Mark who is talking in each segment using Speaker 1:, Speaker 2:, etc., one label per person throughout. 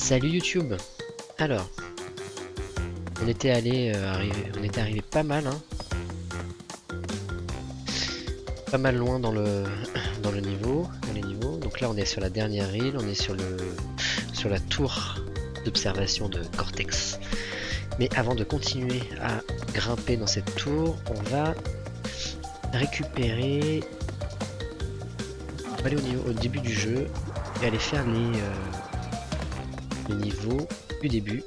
Speaker 1: Salut YouTube. Alors, on était arrivé pas mal, hein. Pas mal loin dans le dans les niveaux. Donc là, on est sur la dernière île, on est sur la tour d'observation de Cortex. Mais avant de continuer à grimper dans cette tour, on va récupérer. On va aller au début du jeu et aller faire les niveaux du début.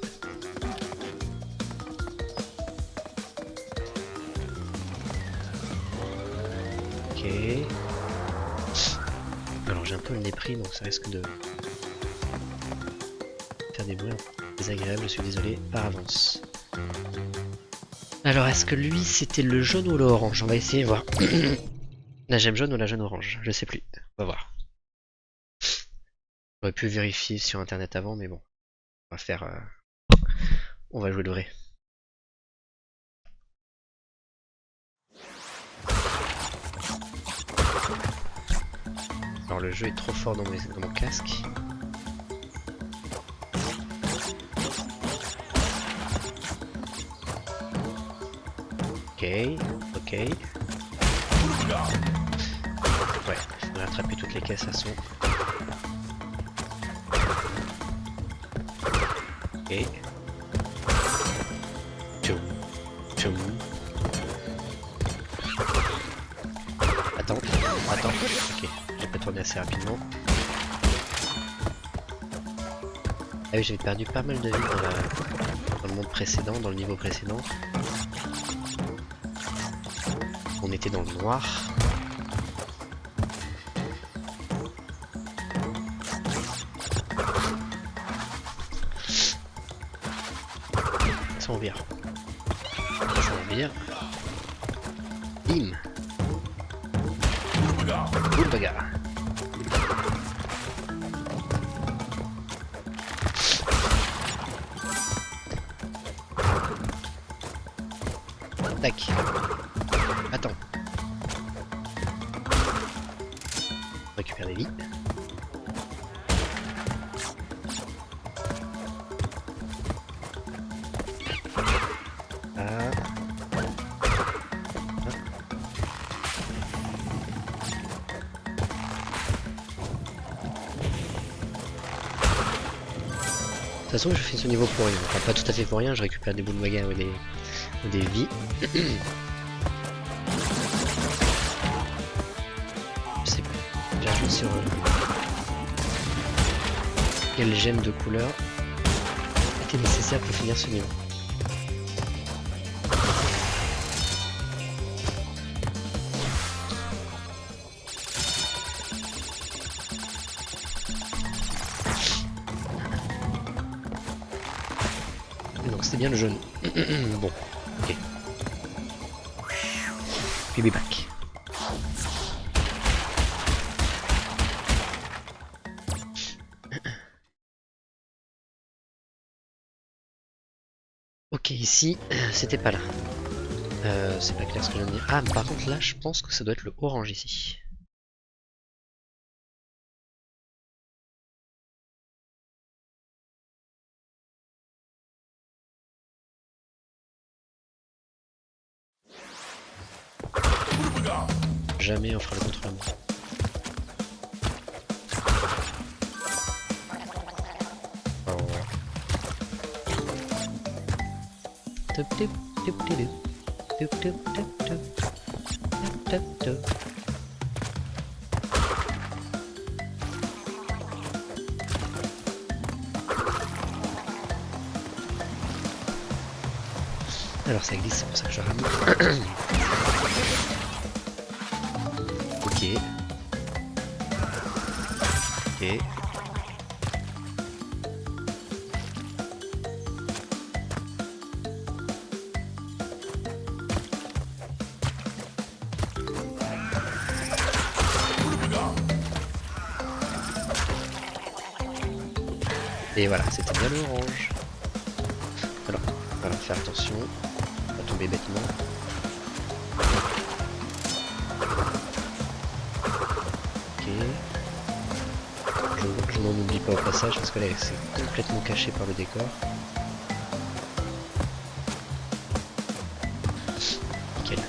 Speaker 1: Ok. Alors j'ai un peu le nez pris, donc ça risque de faire des bruits un peu désagréables, je suis désolé par avance. Alors est-ce que lui c'était le jaune ou l'orange? On va essayer de voir. La gemme jaune ou la gemme orange? Je sais plus. On va voir. J'aurais pu vérifier sur internet avant, mais bon. On va faire. On va jouer le vrai. Alors le jeu est trop fort dans mon casque. Ok. Ouais, il faudrait attraper toutes les caisses à son. Ok. Tchoum. Attends. Ok, j'ai pas tourné assez rapidement. Ah oui, j'avais perdu pas mal de vie dans le monde précédent, dans le niveau précédent. On était dans le noir. Ça en vire. Bim. Boule bagarre. Tac. Attends. On récupère des vies. De toute façon, je fais ce niveau pour rien. Enfin, pas tout à fait pour rien, je récupère des boules de bagarre ou des vies. Je sais pas. J'ai un sur quelle gemme de couleur était nécessaire pour finir ce niveau. Donc c'est bien le jaune. Bon, ok. Puis be back. Ok, ici, c'était pas là. C'est pas clair ce que je viens de dire. Ah, mais par contre là, je pense que ça doit être le orange ici. Jamais on fera le contre-homme. Alors ça glisse, c'est pour ça que je rame. Ok. Et voilà, c'était bien l'orange. Alors, voilà, faire attention, pas tomber bêtement. Ok. Je m'en oublie pas au passage parce que là c'est complètement caché par le décor. Nickel.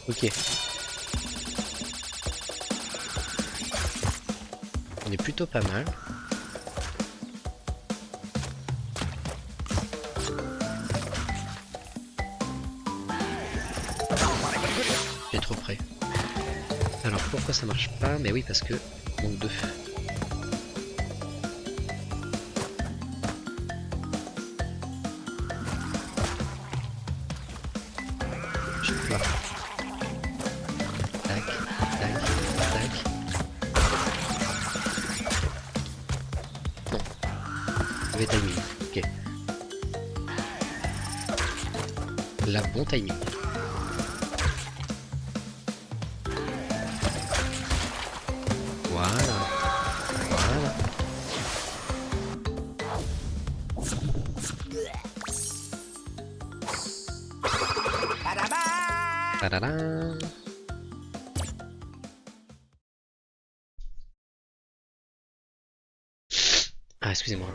Speaker 1: Ok. On est plutôt pas mal. J'ai trop près. Alors pourquoi ça marche pas? Mais oui parce que manque de feu. Je sais pas. Tac, tac, tac. Non. Mauvais timing. Ok. La bon timing. Voilà. Voilà. Tadadam. Ah, excusez-moi.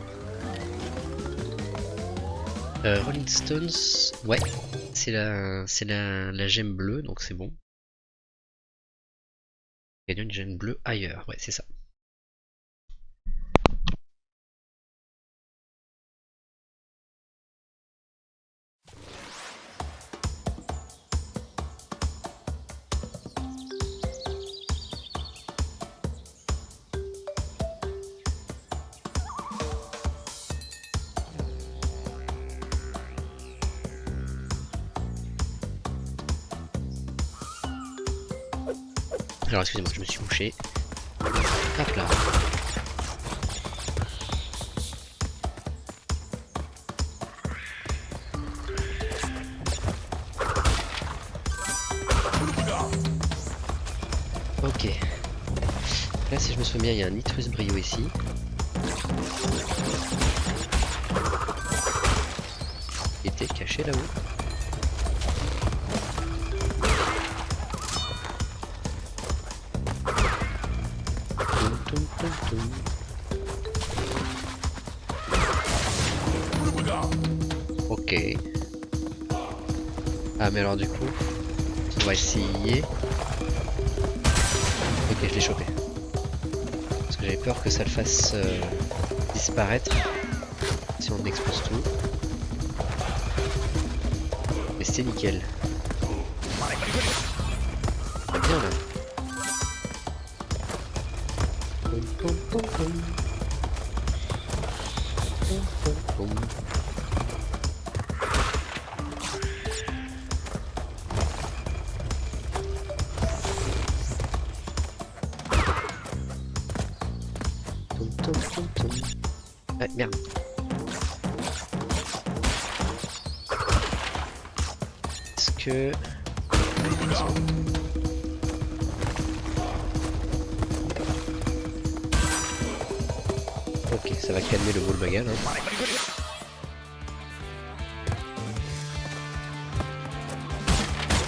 Speaker 1: Rolling Stones, ouais, c'est la gemme bleue, donc c'est bon. Il y a une gemme bleue ailleurs, ouais, c'est ça. Alors excusez-moi, je me suis mouché. Hop là. Ok. Là si je me souviens bien, il y a un nitrus brio ici. Il était caché là-haut. Ok. Ah mais alors du coup, on va essayer. Ok, je l'ai chopé. Parce que j'avais peur que ça le fasse disparaître si on expose tout. Mais c'est nickel. Bien là. Ah merde. Est-ce que... Ok, ça va calmer le ball bagal. Hein.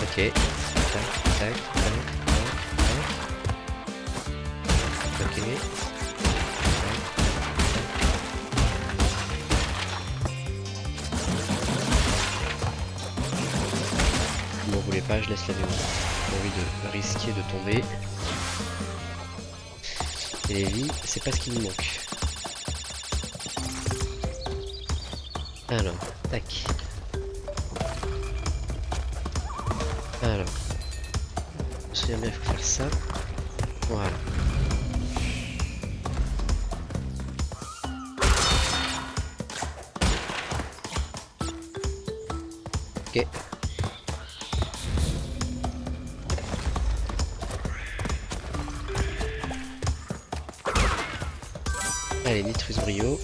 Speaker 1: Ok. Tac, tac, tac, tac, tac. Ok. Je m'en voulais pas, je laisse la viande. J'ai envie de risquer de tomber. Et les vies, c'est pas ce qui nous manque. Alors, tac. Alors. Je me souviens bien, il faut faire ça. Voilà. Ok. Allez, détruise brio.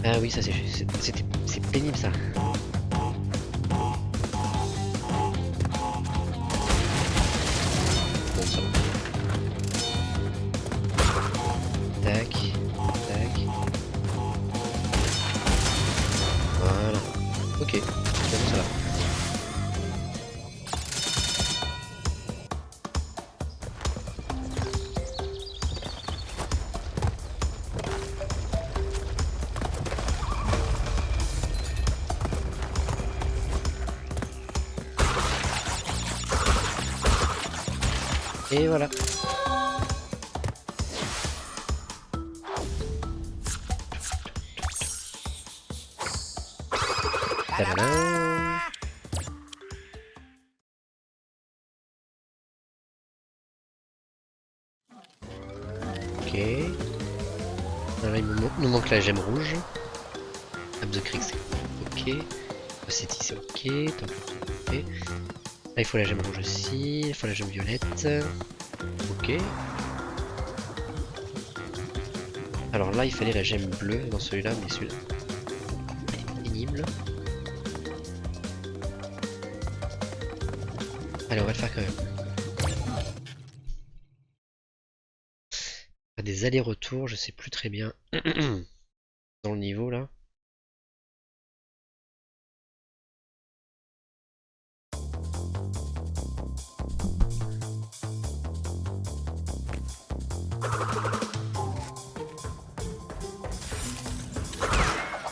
Speaker 1: Ah oui, ça c'est pénible ça. Bon, ça va. Tac, tac. Voilà. Ok, c'est bon, ça va. Et voilà. Tadadam. Ok. Là, nous manque la gemme rouge. Up the Creek, c'est ok. City, c'est ok. Top, ok. Là, il faut la gemme rouge aussi. Il faut la gemme violette. Ok. Alors là, il fallait la gemme bleue dans celui-là, mais celui-là est pénible. Allez, on va le faire quand même. Des allers-retours, je sais plus très bien. Dans le niveau là.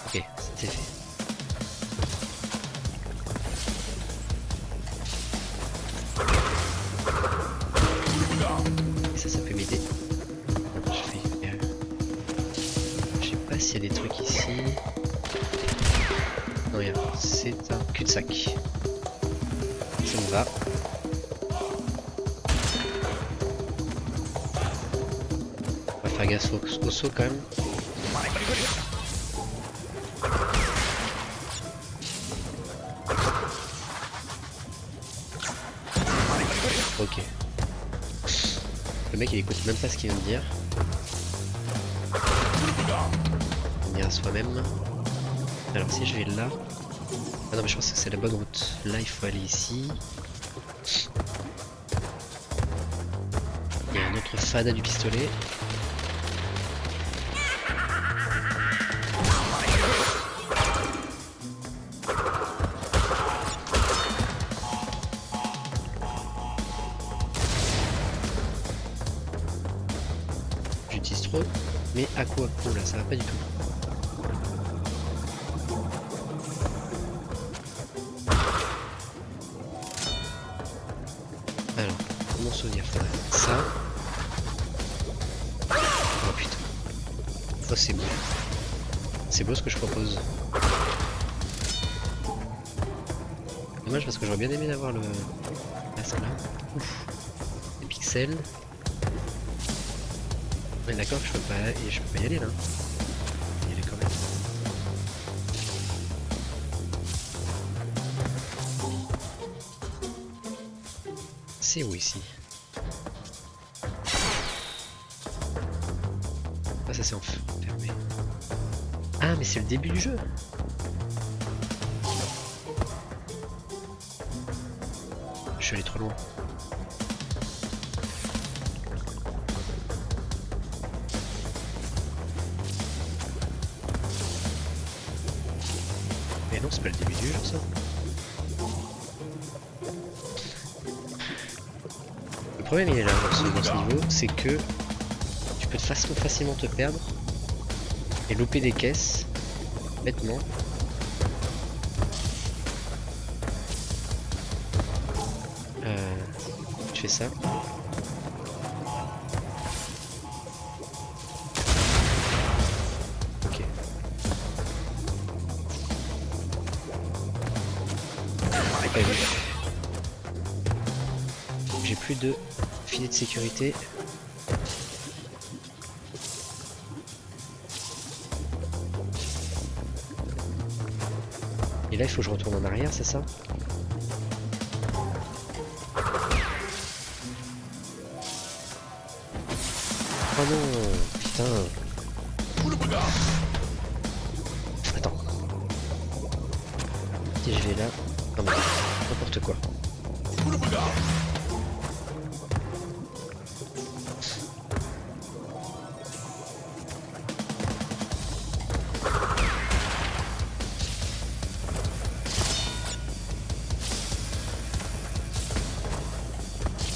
Speaker 1: Ok, c'était fait. Et ça peut m'aider. Je sais pas s'il y a des trucs ici. Non, rien. C'est un cul-de-sac. Ça me va. On va faire gaffe au saut quand même. Ok. Le mec il écoute même pas ce qu'il vient de dire. On ira soi-même. Alors si je vais là... Ah non mais je pense que c'est la bonne route. Là il faut aller ici. Il y a un autre fada du pistolet. J'utilise trop. Mais à quoi là ça va pas du tout. Alors, pour mon souvenir, faudrait faire ça. Oh putain. Oh c'est beau. C'est beau ce que je propose. Dommage parce que j'aurais bien aimé avoir le... Là, ça là. Ouf. Les pixels. Ouais d'accord, je peux pas y aller là. Y aller quand même. C'est où ici? Ah ça c'est fermé. Ah mais c'est le début du jeu. Je suis allé trop loin. Mais non, c'est pas le début du jeu ça. Le problème il est là dans ce niveau, c'est que tu peux facilement te perdre et louper des caisses bêtement. Je fais ça. Ok. Pas vu. J'ai plus de filet de sécurité. Et là il faut que je retourne en arrière, c'est ça? Oh non, putain. Attends. Si je vais là... Non mais, n'importe quoi.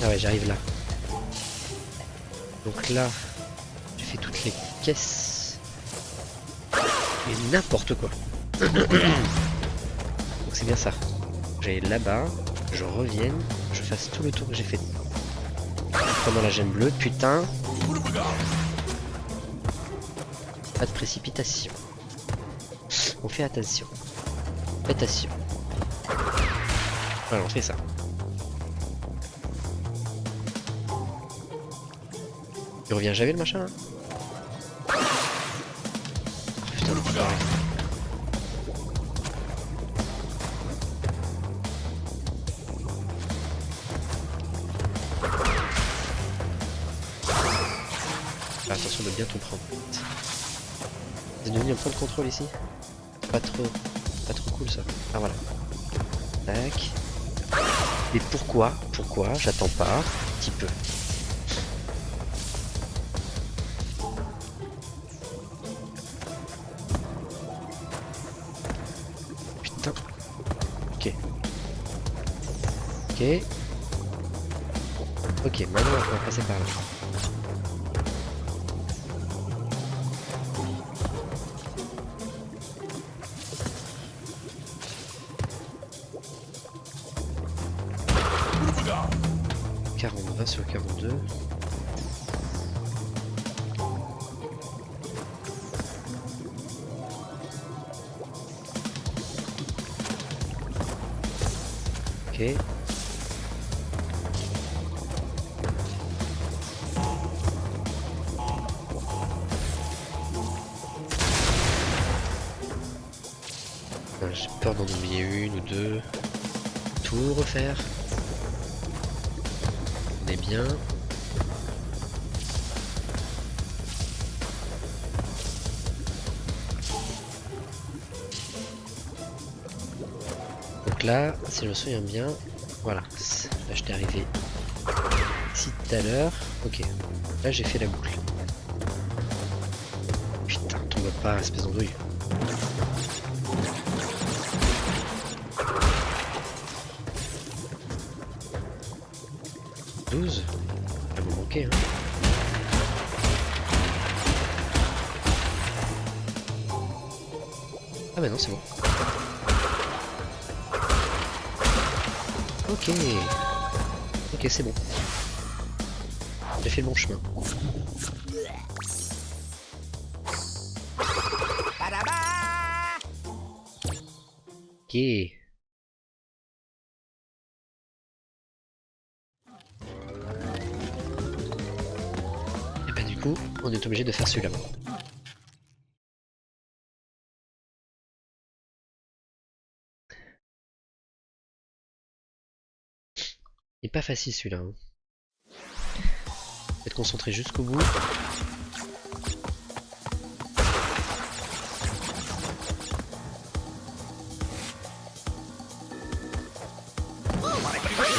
Speaker 1: Ah ouais, j'arrive là. Donc là, j'ai fait toutes les caisses. Et n'importe quoi. Donc c'est bien ça. J'aille là-bas, je revienne, je fasse tout le tour que j'ai fait pendant la gemme bleue. Putain. Pas de précipitation. On fait attention. Faites attention. Voilà, on fait ça. Il revient jamais le machin là. Oh, putain, l'enfoiré. Ah, attention de bien tout prendre. C'est devenu un point de contrôle ici. Pas trop cool ça. Ah voilà. Tac. Et pourquoi j'attends pas un petit peu. Putain. Ok. Ok. Ok, maintenant on va passer par là. Sur 42. Ok. J'ai peur d'en oublier une ou deux. Tout refaire. On est bien. Donc là, si je me souviens bien, voilà. Là, j'étais arrivé ici tout à l'heure. Ok. Là, j'ai fait la boucle. Putain, tombe pas, espèce d'andouille. Ça va me manquer, hein. Ah bah non, c'est bon. Ok. Ok, c'est bon. J'ai fait le bon chemin. Ok. Et bah du coup, on est obligé de faire celui-là. Il est pas facile celui-là. Hein. Faut être concentré jusqu'au bout.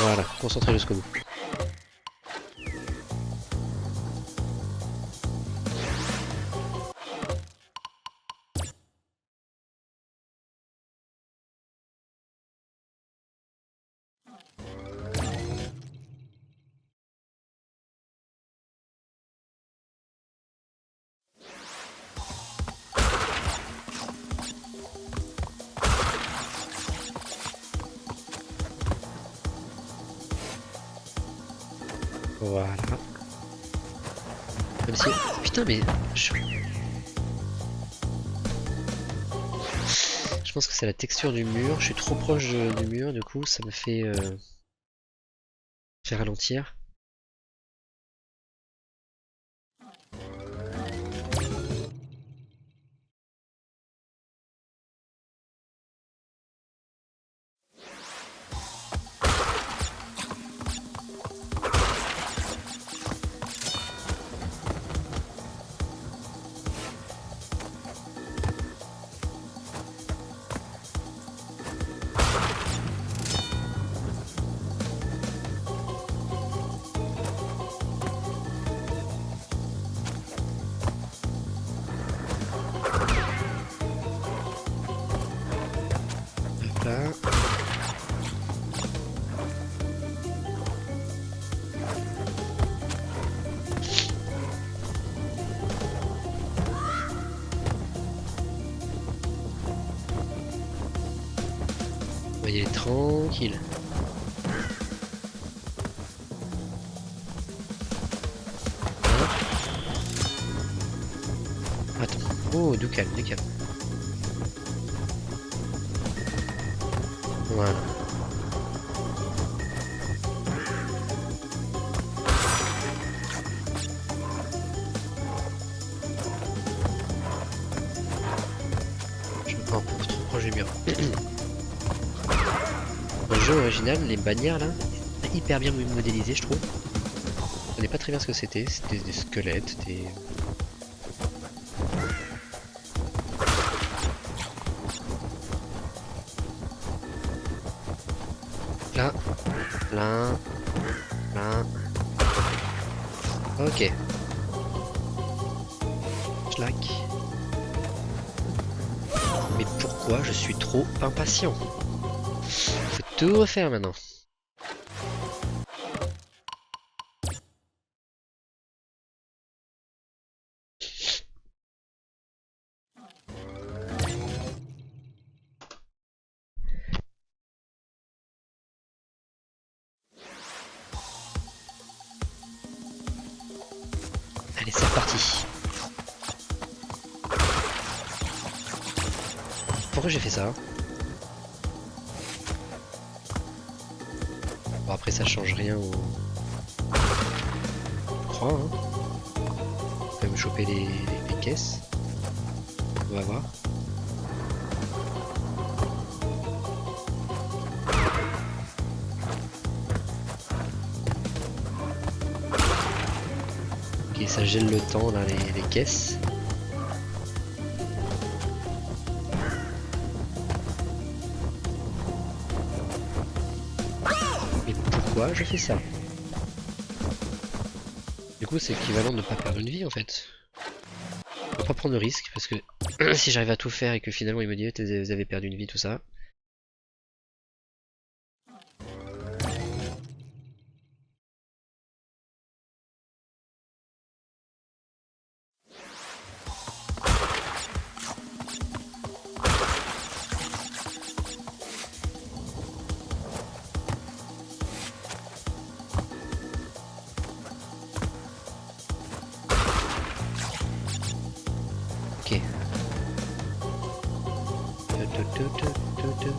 Speaker 1: Voilà, concentré jusqu'au bout. Voilà. Même si... Putain mais... Je pense que c'est la texture du mur. Je suis trop proche du mur, du coup ça me fait ralentir. tranquille. Hein. Attends. Oh, du calme, du calme. Voilà. Je me prends pour trop proche du mur. Dans le jeu original, les bannières là, hyper bien modélisées, je trouve. Je connais pas très bien ce que c'était. C'était des squelettes, des. Là, là, là. Ok. Schlack. Mais pourquoi je suis trop impatient? Faut tout refaire maintenant. Allez, c'est reparti. Pourquoi j'ai fait ça? Bon, après ça change rien au... Je crois, hein. On peut me choper les caisses. On va voir. Ok, ça gèle le temps là, les caisses. Mais pourquoi je fais ça? Du coup, c'est équivalent de ne pas perdre une vie en fait. Faut pas prendre de risque parce que si j'arrive à tout faire et que finalement il me dit vous avez perdu une vie, tout ça. Ok. Un, deux, quatre, un, deux.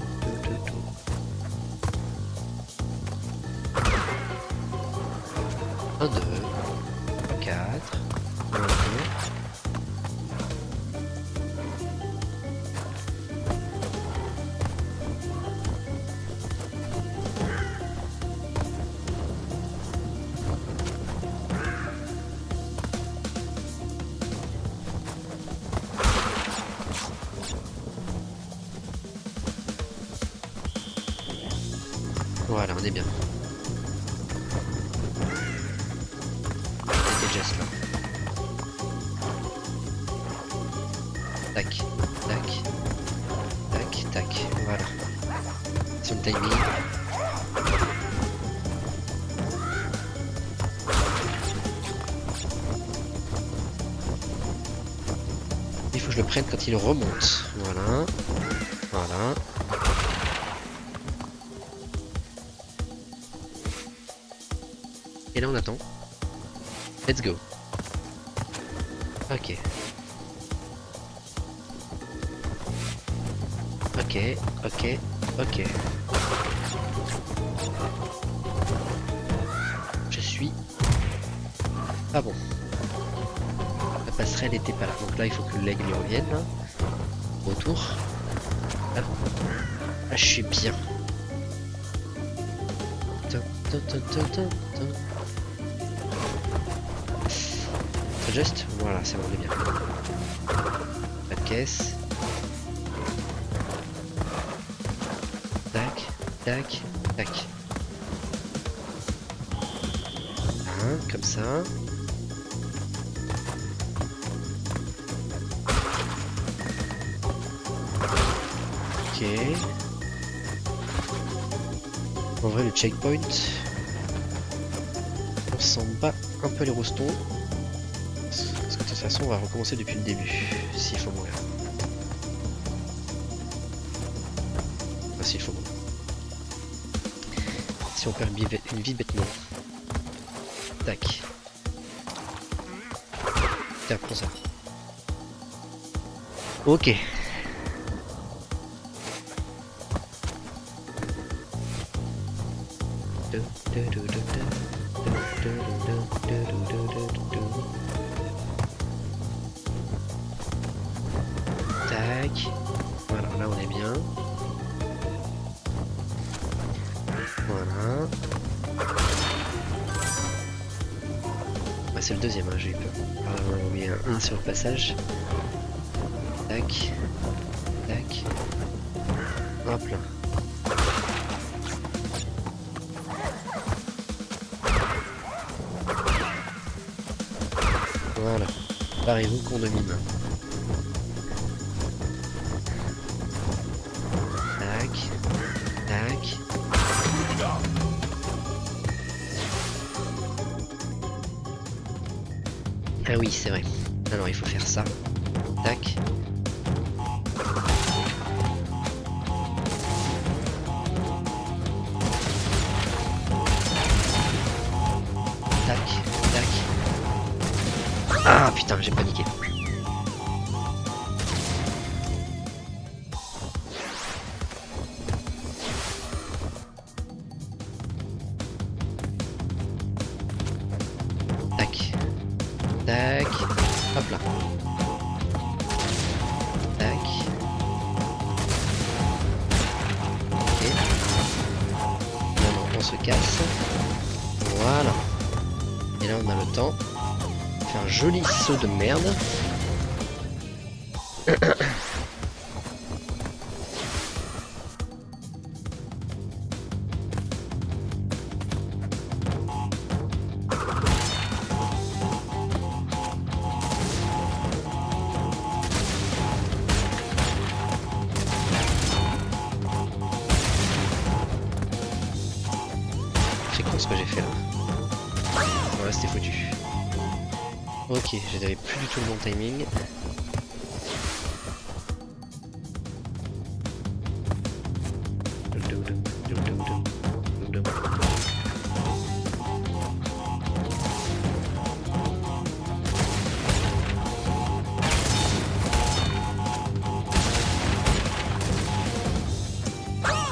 Speaker 1: Voilà, on est bien. C'était just là. Tac, tac, tac, tac. Voilà. Sur le timing. Il faut que je le prenne quand il remonte. Voilà. Voilà. Et là on attend. Let's go. Ok. Ok, ok, ok. Je suis pas bon. La passerelle n'était pas là. Donc là il faut que l'aigle y revienne. Là. Retour. Là. Là je suis bien. Just, voilà, c'est bon, on est bien. Pas de caisse. Tac, tac, tac. Comme ça. Ok. En vrai, le checkpoint, on s'en bat un peu les rostons. Parce que de toute façon, on va recommencer depuis le début, s'il faut mourir. Enfin, s'il faut mourir. Si on perd une vie bêtement. Tac. Tiens, prends ça. Ok. Tac. Voilà, là on est bien. Voilà. Bah, c'est le deuxième, hein, j'ai eu peur. Alors, on a mis un 1 sur le passage. Tac. Tac. Hop là. Voilà. Parez-vous qu'on domine. Tac. Tac. Ah oui, c'est vrai. Alors il faut faire ça. Tac. Tac. Tac. Ah putain, j'ai paniqué. Tac. Tac. Hop là. Tac. Ok. Maintenant on se casse. Voilà. Et là on a le temps. On fait un joli saut de merde. C'est con ce que j'ai fait là. Voilà, c'était foutu. Ok, j'avais plus du tout le bon timing.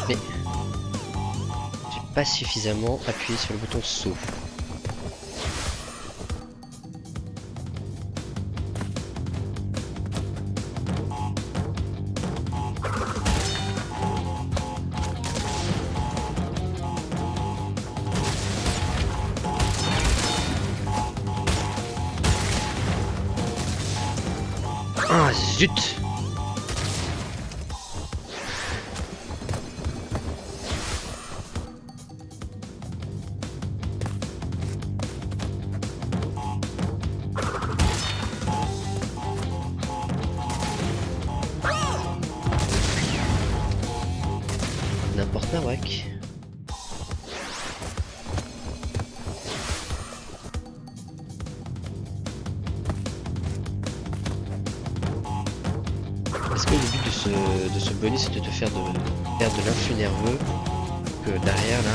Speaker 1: Mais j'ai pas suffisamment appuyé sur le bouton saut. Ah zut! N'importe nawak. Est-ce que le but de ce bonus c'est de te faire perdre de l'influx nerveux que derrière là,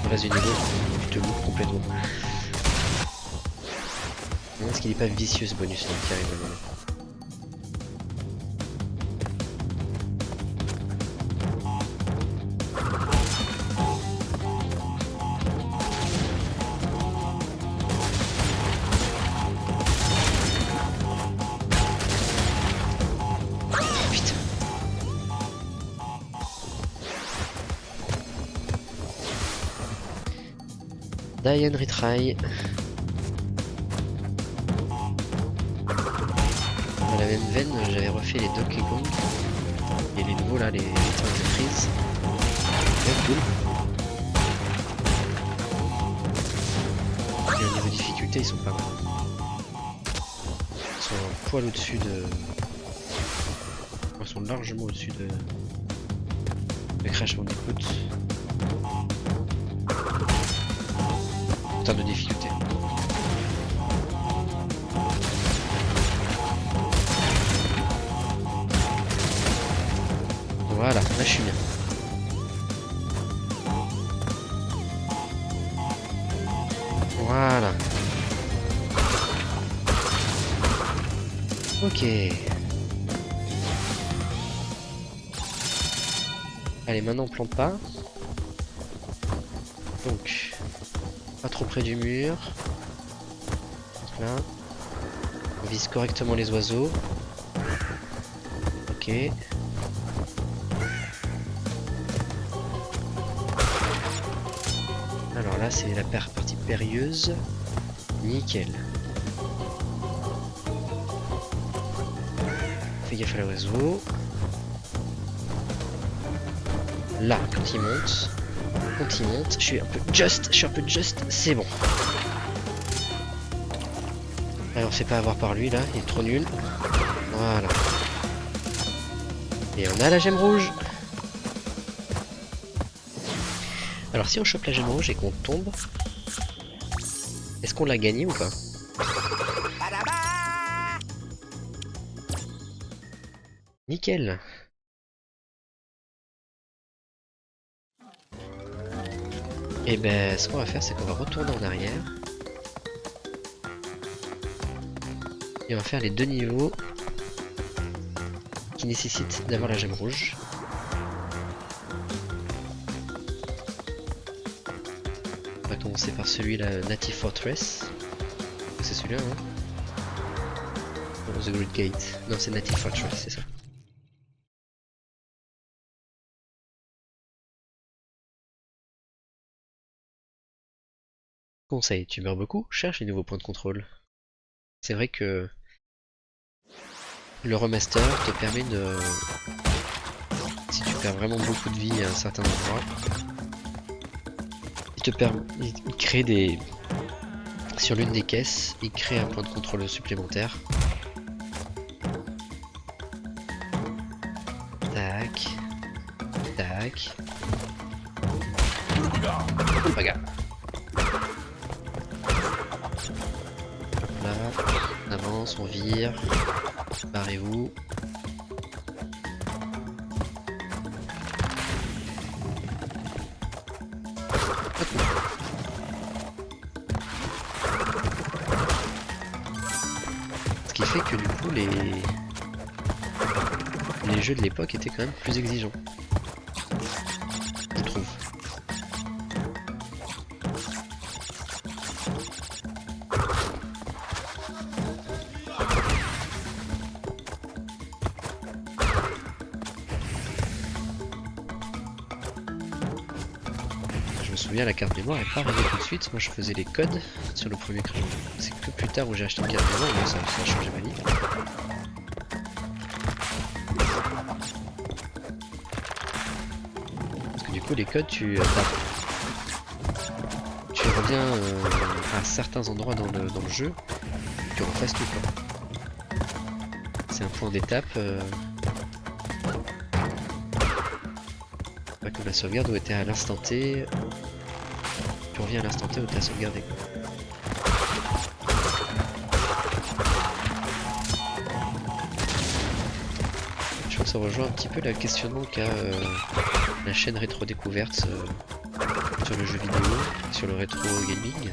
Speaker 1: le reste du niveau, tu te loupes complètement. Est-ce qu'il n'est pas vicieux ce bonus là qui arrive maintenant? Diane retry. Dans la même veine, j'avais refait les Donkey Kong. Et les nouveaux là, les Return of the Freeze. Bien cool. Et au niveau difficulté, ils sont pas mal. Ils sont un poil au-dessus de... Ils sont largement au-dessus de Crash Bandicoot. En termes de difficulté. Voilà, là je suis bien. Voilà. Ok. Allez, maintenant on plante pas. Donc, pas trop près du mur. Donc là. On vise correctement les oiseaux. Ok. Alors là, c'est la partie périlleuse. Nickel. Fais gaffe à l'oiseau. Là, quand il monte. Je suis un peu just, c'est bon. Alors, c'est pas à voir par lui là, il est trop nul. Voilà. Et on a la gemme rouge. Alors, si on chope la gemme rouge et qu'on tombe, est-ce qu'on l'a gagné ou pas? Nickel. Et ben, ce qu'on va faire, c'est qu'on va retourner en arrière. Et on va faire les 2 niveaux qui nécessitent d'avoir la gemme rouge. On va commencer par celui-là, Native Fortress. C'est celui-là, hein? Non, The Great Gate. Non, c'est Native Fortress, c'est ça. Conseil, tu meurs beaucoup? Cherche les nouveaux points de contrôle. C'est vrai que le remaster te permet de... Si tu perds vraiment beaucoup de vie à un certain endroit, il crée des... Sur l'une des caisses, il crée un point de contrôle supplémentaire. Tac. Tac. Regarde. Là, on avance, on vire. Barrez-vous. Ce qui fait que du coup les jeux de l'époque étaient quand même plus exigeants. Je trouve. Je me souviens, la carte mémoire n'est pas arrivée tout de suite. Moi je faisais les codes sur le premier crayon. C'est que plus tard où j'ai acheté une carte mémoire, mais ça a changé ma vie. Du coup les codes tu reviens à certains endroits dans le jeu, tu refasses tout quoi. C'est un point d'étape. Pas comme la sauvegarde où était à l'instant T. Tu reviens à l'instant T où tu as sauvegardé quoi. Je crois que ça rejoint un petit peu le questionnement qu'a la chaîne Rétro Découverte sur le jeu vidéo, sur le rétro gaming,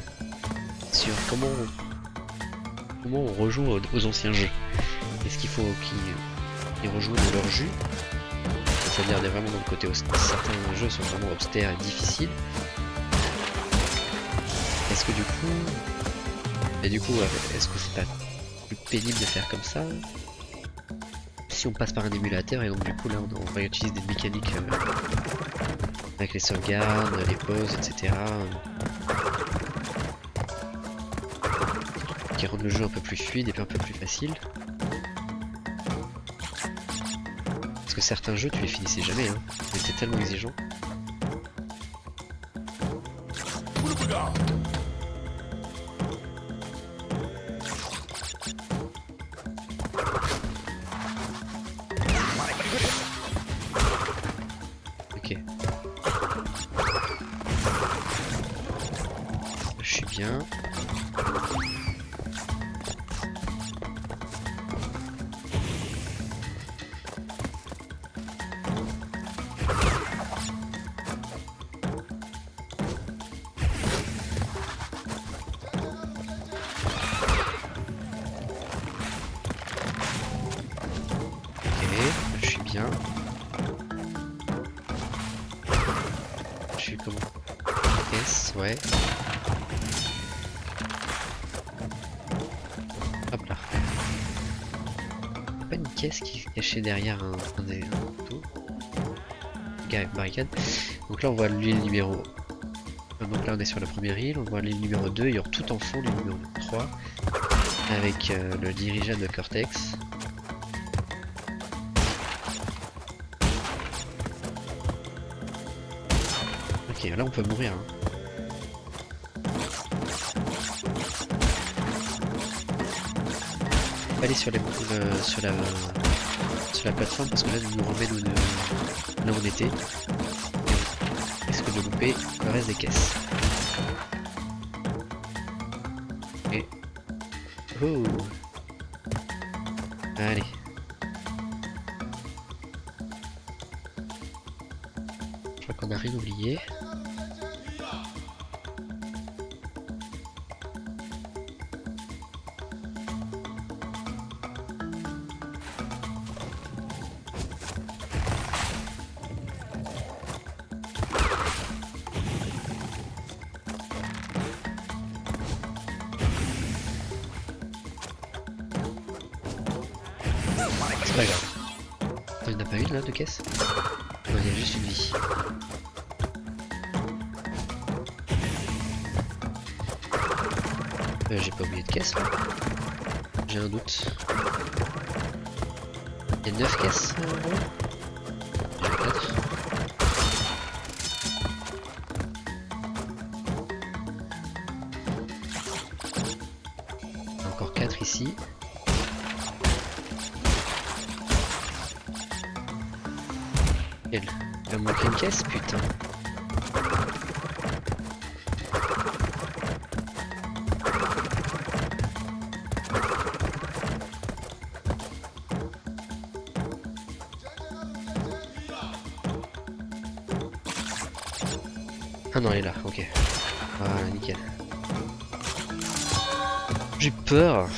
Speaker 1: sur comment on rejoue aux anciens jeux. Est-ce qu'il faut qu'ils rejouent de leur jus, c'est-à-dire vraiment dans le côté certains jeux sont vraiment austères et difficiles. Est-ce que du coup, est-ce que c'est pas plus pénible de faire comme ça si on passe par un émulateur et donc du coup là on réutilise des mécaniques avec les sauvegardes, les pauses, etc. Qui rendent le jeu un peu plus fluide et un peu plus facile. Parce que certains jeux tu les finissais jamais, hein. Ils étaient tellement exigeants. Ok. Je suis bien. caisse, ouais. Hop là. Pas une caisse qui est cachée derrière un des tout. Barricade. Donc là on voit l'île numéro. Donc là on est sur la première île, on voit l'île numéro 2, il y aura tout en fond l'île numéro 3. Avec le dirigeable de Cortex. Ok, là on peut mourir. Hein. On va aller sur la plateforme parce que là nous remet là où on était. On risque de louper le reste des caisses. Et oh, allez. Je crois qu'on a rien oublié. C'est pas grave. Il n'y en a pas une là de caisse? Non, il y a juste une vie. J'ai pas oublié de caisse là. J'ai un doute. Il y a 9 caisses. J'ai 4. Encore 4 ici. Il va me manquer une caisse, putain. Ah non, elle est là, ok. Voilà, nickel. J'ai peur.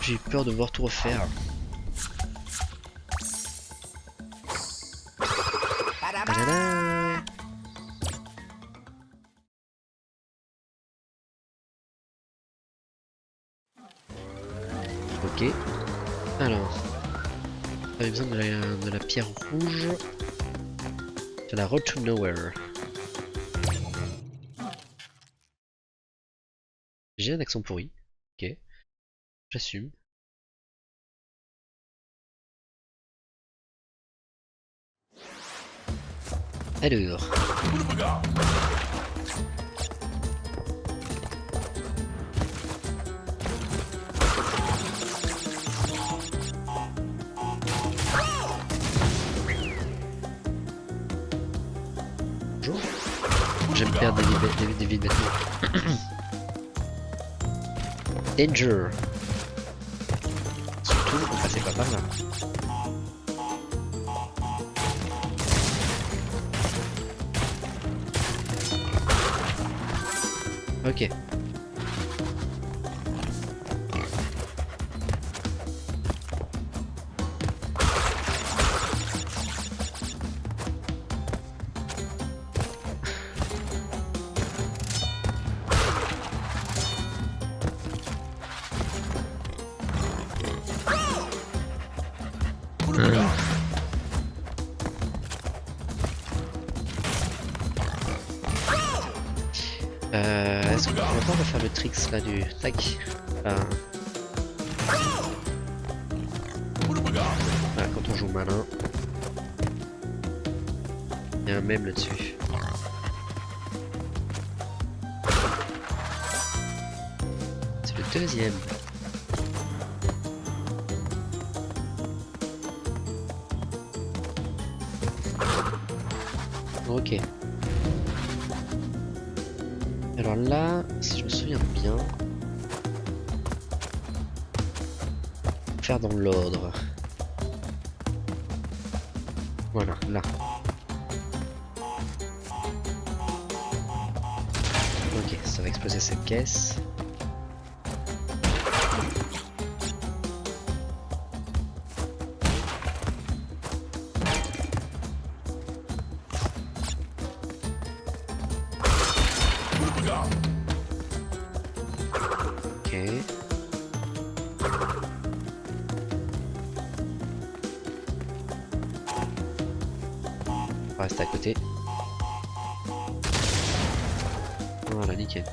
Speaker 1: J'ai peur de devoir tout refaire. Tadada. Ok. Alors. On a besoin de la pierre rouge. C'est la Road to Nowhere. J'ai un accent pourri. Ok. J'assume. Alors. Bonjour. J'aime perdre des vies bêtement. Danger. Surtout, on passait pas par là. Ok. Est-ce qu'on va faire le tricks là du tac voilà, quand on joue malin. Il y a un mème là-dessus. C'est le deuxième. Ok. Alors là, si je me souviens bien, faire dans l'ordre. Voilà, là. Ok, ça va exploser cette caisse. Ok. On va rester à côté. Voilà, nickel.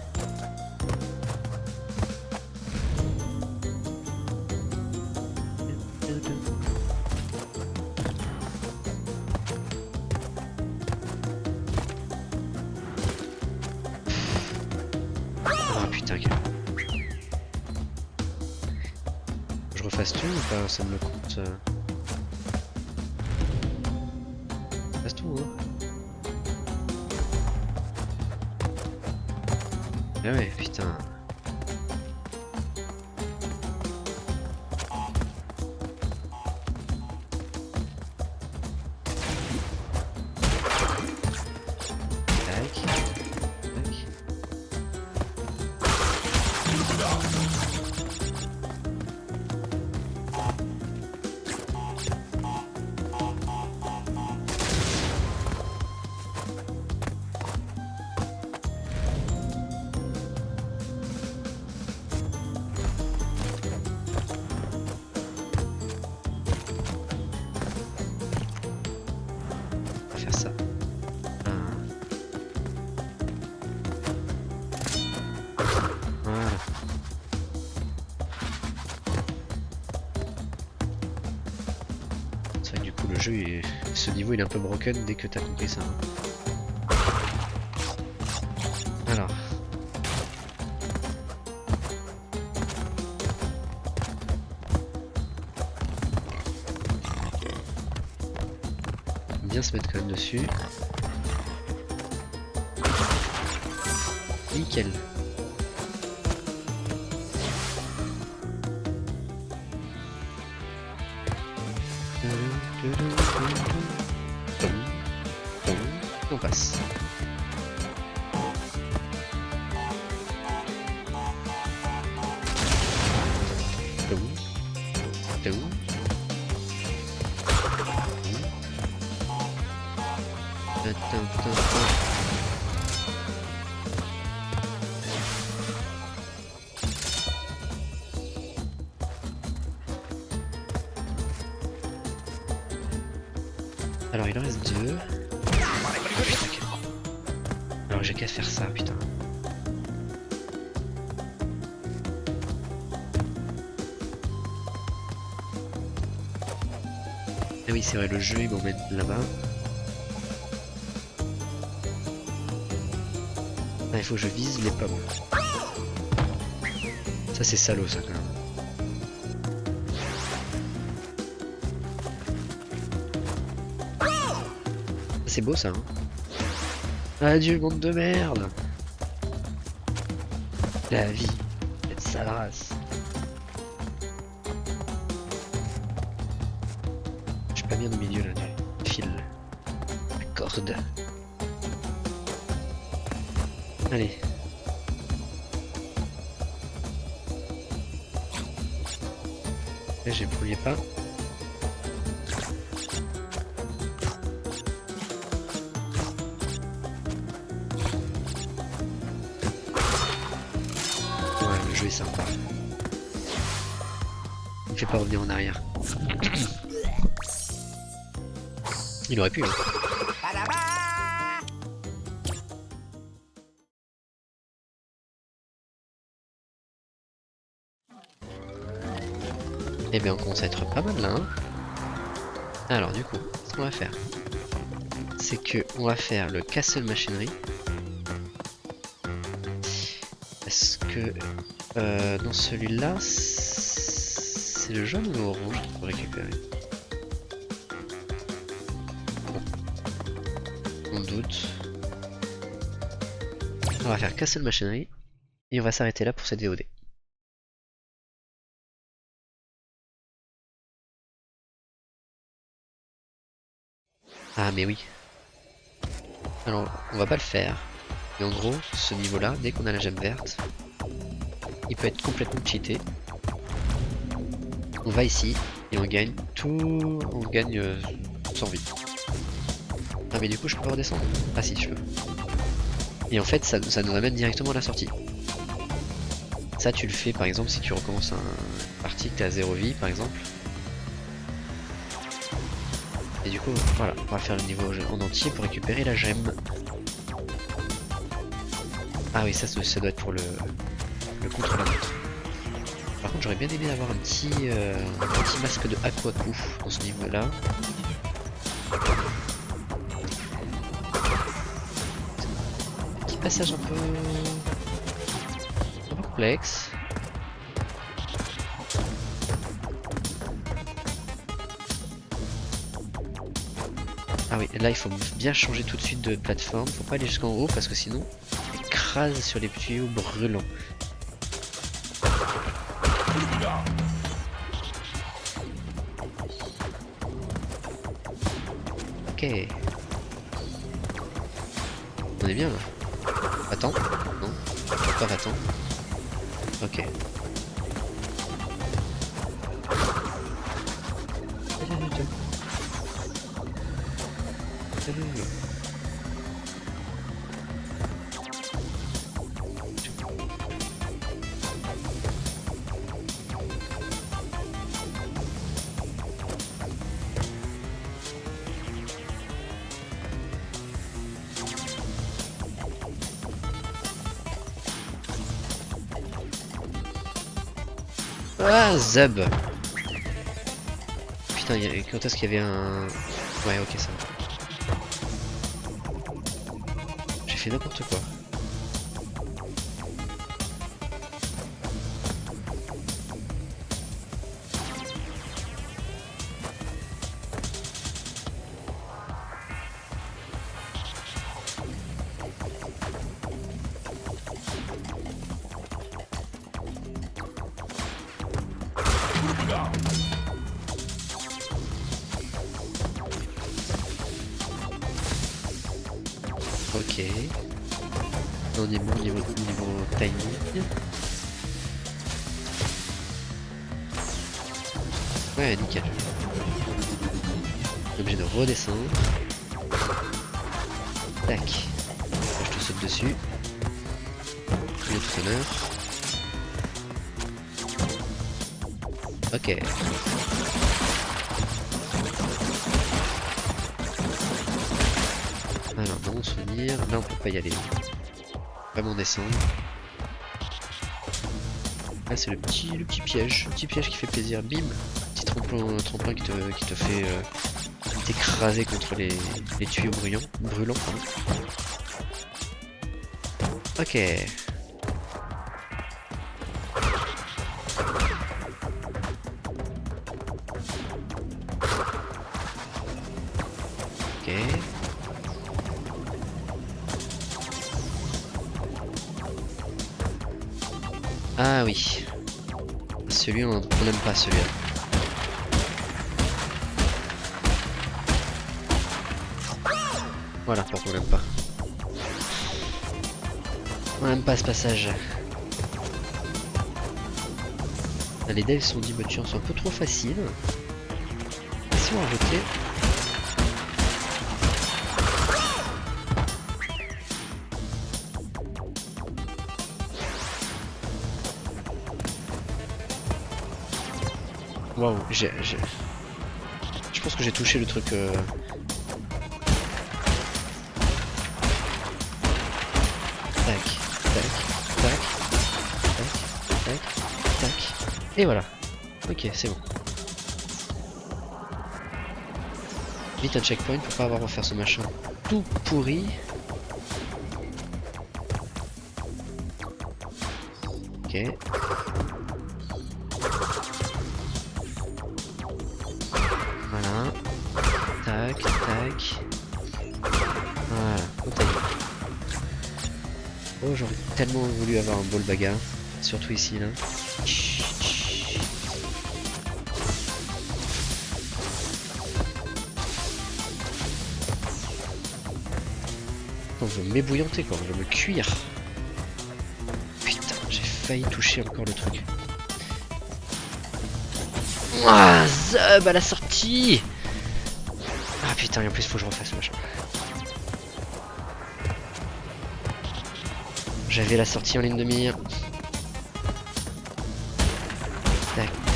Speaker 1: Ah putain, je refasse tout ou pas? Ça me le compte. Je fasse tout, hein. Ah ouais, putain. Tac. Tac. On va faire ça. Voilà. C'est vrai que du coup le jeu, ce niveau il est un peu broken dès que t'as compris ça. Hein. Alors. Bien se mettre quand même dessus. Nickel. On passe. Alors il en reste deux. Alors j'ai qu'à faire ça, putain. Ah oui c'est vrai, le jeu il m'emmène là-bas. Ah, il faut que je vise les pommes. Ça c'est salaud ça quand même. C'est beau ça, hein. Adieu monde de merde. La vie, cette sale race. Je suis pas bien au milieu là du fil. La corde. Allez. Là j'ai le premier pas. Le jeu est sympa. Il me fait pas revenir en arrière. Il aurait pu. Hein. Eh bien on commence à être pas mal là. Hein. Alors du coup, ce qu'on va faire, c'est que on va faire le castle machinery. Parce que dans celui-là, c'est le jaune ou le orange qu'il faut récupérer? Bon. On doute. On va faire castle machinery et on va s'arrêter là pour cette VOD. Ah mais oui. Alors on va pas le faire. Mais en gros, ce niveau-là, dès qu'on a la gemme verte, il peut être complètement cheaté. On va ici et on gagne tout. On gagne 100 vie. Ah mais du coup je peux pas redescendre. Ah si je peux. Et en fait ça nous amène directement à la sortie. Ça tu le fais par exemple si tu recommences un partie que t'es à 0 vie par exemple. Et du coup voilà, on va faire le niveau en entier pour récupérer la gemme. Ah oui ça doit être pour le contre-la-montre. Par contre j'aurais bien aimé avoir un petit masque de Aquaku dans ce niveau là. Petit passage un peu complexe. Ah oui, là il faut bien changer tout de suite de plateforme, faut pas aller jusqu'en haut parce que sinon on écrase sur les tuyaux brûlants. Ok. On est bien là. Attends, non, encore attends. Ok. Ah, Zub. Putain, quand est-ce qu'il y avait un... Ouais, ok, ça va. J'ai fait n'importe quoi. Ok. On est bon niveau timing. Ouais, nickel. On est obligé de redescendre. Tac. Là, je te saute dessus. Le tout honneur. Ok. Alors, dans mon souvenir, là on peut pas y aller. Vraiment descendre. Là c'est le petit piège qui fait plaisir. Bim, petit tremplin qui te fait t'écraser contre les tuyaux brûlants. Pardon. Ok. Ok. Ah oui. Celui on n'aime pas celui-là. Voilà pourquoi on n'aime pas. On n'aime pas ce passage. Les devs sont dit bonnes chances un peu trop facile. Si on rajoutait. Waouh, je pense que j'ai touché le truc. Tac, tac, tac, tac, tac, tac. Et voilà. Ok, c'est bon. Vite un checkpoint pour pas avoir à refaire ce machin tout pourri. Ok. Voilà. Tac, tac. Voilà, on taille. Oh, j'aurais tellement voulu avoir un ball bagarre. Surtout ici, là. On veut m'ébouillanter, quoi. On veut me cuire. Putain, j'ai failli toucher encore le truc. Ah, Zub à la sortie. Ah putain, et en plus faut que je refasse machin. J'avais la sortie en ligne de mire.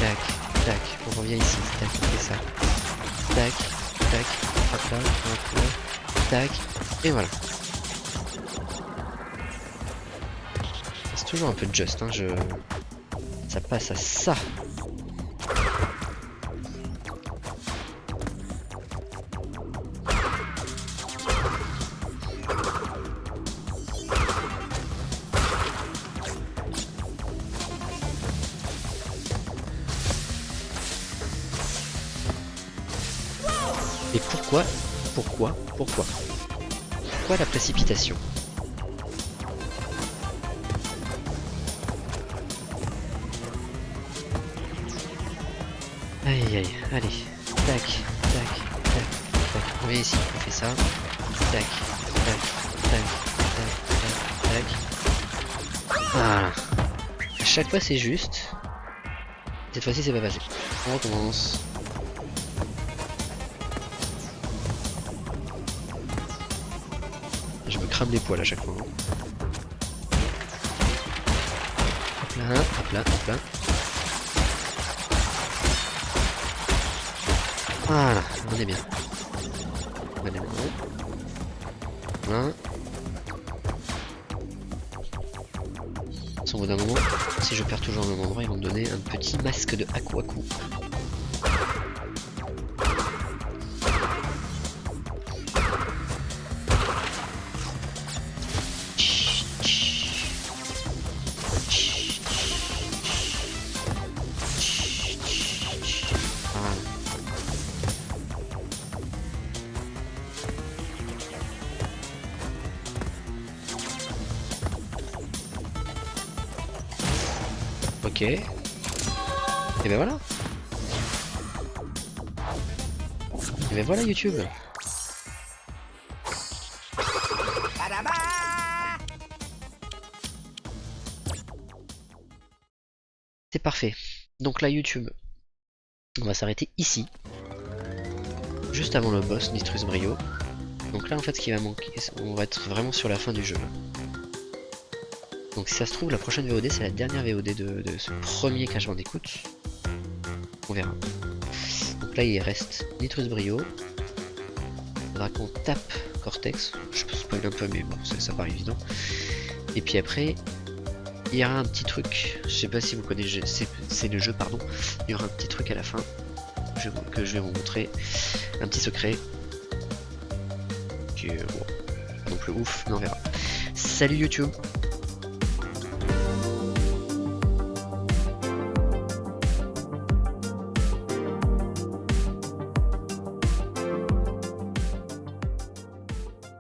Speaker 1: tac, tac, on revient ici, tac, on fait ça. Tac, tac, hop là, hop là, tac, et voilà. C'est toujours un peu juste, hein, ça passe à ça. Et pourquoi la précipitation? Aïe aïe, allez, tac, tac, tac, tac, on vient ici, on fait ça, tac, tac, tac, tac, tac, tac, voilà. À chaque fois c'est juste, cette fois-ci c'est pas passé. On recommence. Je me crame les poils à chaque fois. Hop là, hop là, hop là. Voilà, on est bien. On est bien. Voilà. Au bout d'un moment, si je perds toujours au même endroit, ils vont me donner un petit masque de Aquaku. Ok. Et ben voilà. Et ben voilà YouTube. C'est parfait. Donc là YouTube, on va s'arrêter ici. Juste avant le boss Nitrus Brio. Donc là en fait ce qui va manquer, on va être vraiment sur la fin du jeu. Donc si ça se trouve la prochaine VOD c'est la dernière VOD de ce premier Crash Bandicoot. On verra. Donc là il reste Nitrus Brio. Il faudra qu'on tape Cortex. Je peux spoiler un peu mais bon ça paraît évident. Et puis après il y aura un petit truc. Je sais pas si vous connaissez, c'est le jeu pardon. Il y aura un petit truc à la fin que je vais vous montrer. Un petit secret. Qui est bon, pas non plus ouf mais on verra. Salut YouTube!